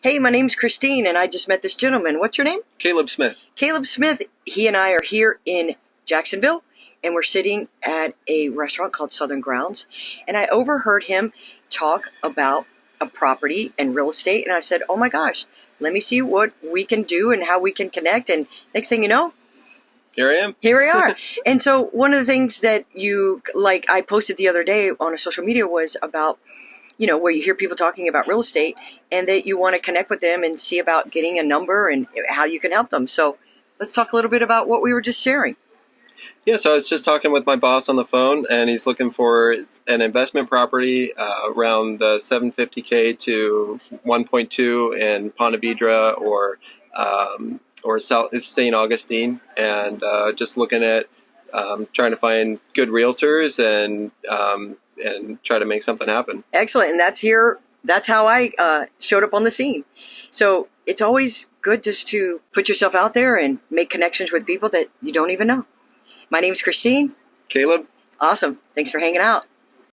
Hey, my name's Christine, and I just met this gentleman. What's your name? Caleb Smith. Caleb Smith. He and I are here in Jacksonville, and we're sitting at a restaurant called Southern Grounds. And I overheard him talk about a property and real estate, and I said, oh my gosh, let me see what we can do and how we can connect. And next thing you know, Here I am. here we are. And so one of the things that I posted the other day on a social media was about, where you hear people talking about real estate and that you want to connect with them and see about getting a number and how you can help them. So let's talk a little bit about what we were just sharing. Yeah, so I was just talking with my boss on the phone, and he's looking for an investment property around the 750K to 1.2 in Ponte Vedra or South St. Augustine, and just looking at trying to find good realtors and try to make something happen. Excellent. And that's how I showed up on the scene. So it's always good just to put yourself out there and make connections with people that you don't even know. My name's Christine. Caleb. Awesome. Thanks for hanging out.